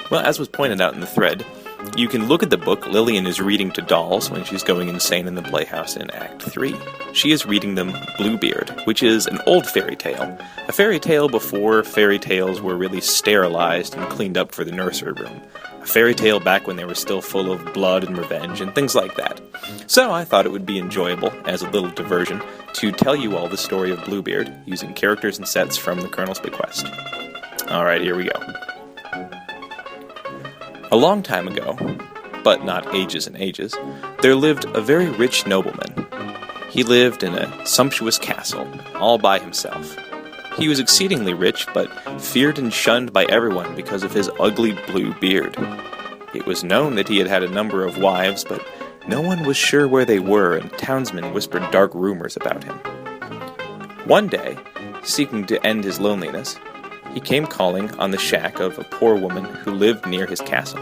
Well, as was pointed out in the thread, you can look at the book Lillian is reading to dolls when she's going insane in the playhouse in Act 3. She is reading them Bluebeard, which is an old fairy tale. A fairy tale before fairy tales were really sterilized and cleaned up for the nursery room. A fairy tale back when they were still full of blood and revenge and things like that. So I thought it would be enjoyable, as a little diversion, to tell you all the story of Bluebeard using characters and sets from the Colonel's Bequest. Alright, here we go. A long time ago, but not ages and ages, there lived a very rich nobleman. He lived in a sumptuous castle, all by himself. He was exceedingly rich, but feared and shunned by everyone because of his ugly blue beard. It was known that he had had a number of wives, but no one was sure where they were, and townsmen whispered dark rumors about him. One day, seeking to end his loneliness, he came calling on the shack of a poor woman who lived near his castle.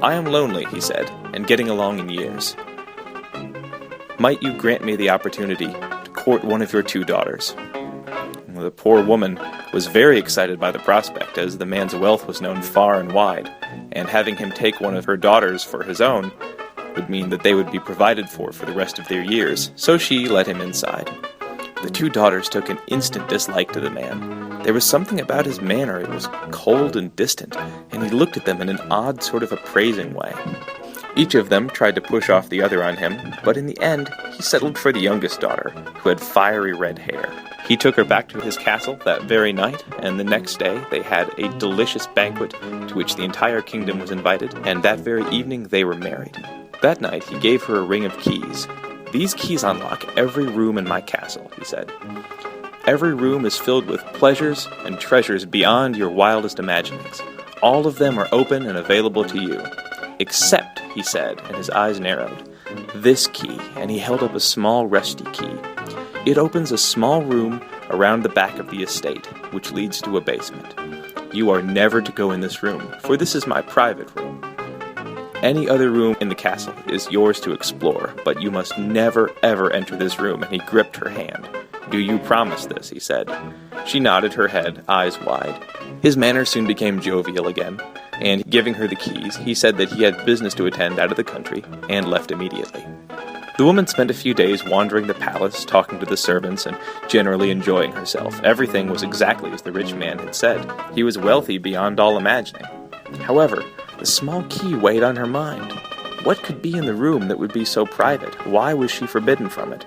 "I am lonely," he said, "and getting along in years. Might you grant me the opportunity to court one of your 2 daughters?" The poor woman was very excited by the prospect, as the man's wealth was known far and wide, and having him take one of her daughters for his own would mean that they would be provided for the rest of their years, so she let him inside. The 2 daughters took an instant dislike to the man. There was something about his manner, it was cold and distant, and he looked at them in an odd sort of appraising way. Each of them tried to push off the other on him, but in the end, he settled for the youngest daughter, who had fiery red hair. He took her back to his castle that very night, and the next day they had a delicious banquet to which the entire kingdom was invited, and that very evening they were married. That night he gave her a ring of keys. "These keys unlock every room in my castle," he said. "Every room is filled with pleasures and treasures beyond your wildest imaginings. All of them are open and available to you. Except," he said, and his eyes narrowed, "this key," and he held up a small rusty key. "It opens a small room around the back of the estate, which leads to a basement. You are never to go in this room, for this is my private room. Any other room in the castle is yours to explore, but you must never, ever enter this room," and he gripped her hand. "Do you promise this?" he said. She nodded her head, eyes wide. His manner soon became jovial again, and giving her the keys, he said that he had business to attend out of the country, and left immediately. The woman spent a few days wandering the palace, talking to the servants, and generally enjoying herself. Everything was exactly as the rich man had said. He was wealthy beyond all imagining. However, the small key weighed on her mind. What could be in the room that would be so private? Why was she forbidden from it?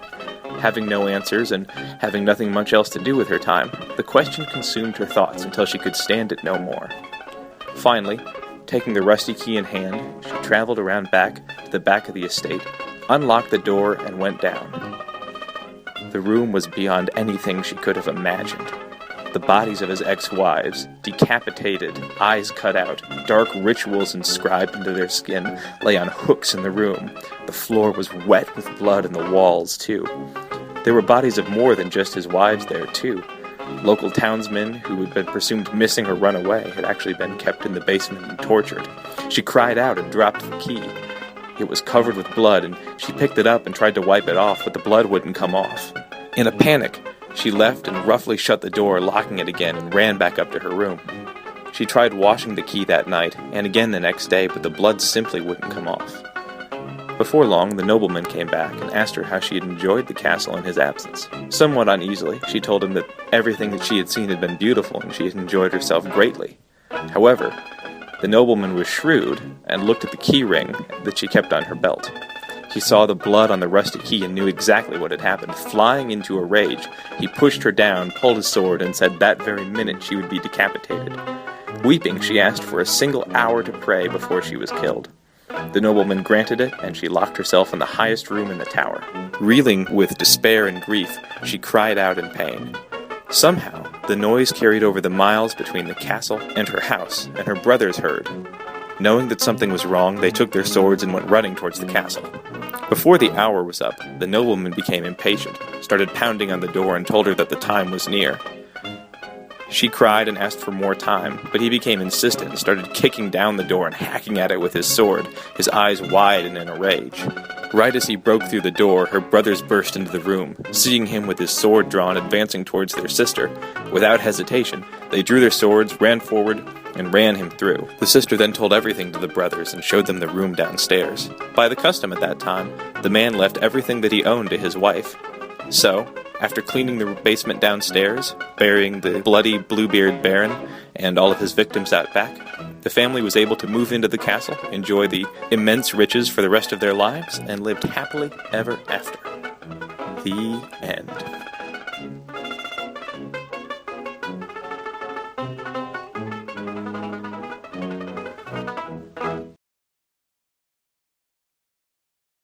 Having no answers, and having nothing much else to do with her time, the question consumed her thoughts until she could stand it no more. Finally, taking the rusty key in hand, she traveled around back to the back of the estate, unlocked the door, and went down. The room was beyond anything she could have imagined. The bodies of his ex-wives, decapitated, eyes cut out, dark rituals inscribed into their skin, lay on hooks in the room. The floor was wet with blood, and the walls, too. There were bodies of more than just his wives there, too. Local townsmen who had been presumed missing or run away had actually been kept in the basement and tortured. She cried out and dropped the key. It was covered with blood, and she picked it up and tried to wipe it off, but the blood wouldn't come off. In a panic, she left and roughly shut the door, locking it again, and ran back up to her room. She tried washing the key that night, and again the next day, but the blood simply wouldn't come off. Before long, the nobleman came back and asked her how she had enjoyed the castle in his absence. Somewhat uneasily, she told him that everything that she had seen had been beautiful, and she had enjoyed herself greatly. However, the nobleman was shrewd, and looked at the key ring that she kept on her belt. He saw the blood on the rusty key and knew exactly what had happened. Flying into a rage, he pushed her down, pulled his sword, and said that very minute she would be decapitated. Weeping, she asked for a single hour to pray before she was killed. The nobleman granted it, and she locked herself in the highest room in the tower. Reeling with despair and grief, she cried out in pain. Somehow, the noise carried over the miles between the castle and her house, and her brothers heard. Knowing that something was wrong, they took their swords and went running towards the castle. Before the hour was up, the nobleman became impatient, started pounding on the door, and told her that the time was near. She cried and asked for more time, but he became insistent and started kicking down the door and hacking at it with his sword, his eyes wide and in a rage. Right as he broke through the door, her brothers burst into the room. Seeing him with his sword drawn advancing towards their sister, without hesitation, they drew their swords, ran forward, and ran him through. The sister then told everything to the brothers and showed them the room downstairs. By the custom at that time, the man left everything that he owned to his wife. So, after cleaning the basement downstairs, burying the bloody Bluebeard Baron and all of his victims out back, the family was able to move into the castle, enjoy the immense riches for the rest of their lives, and lived happily ever after. The end.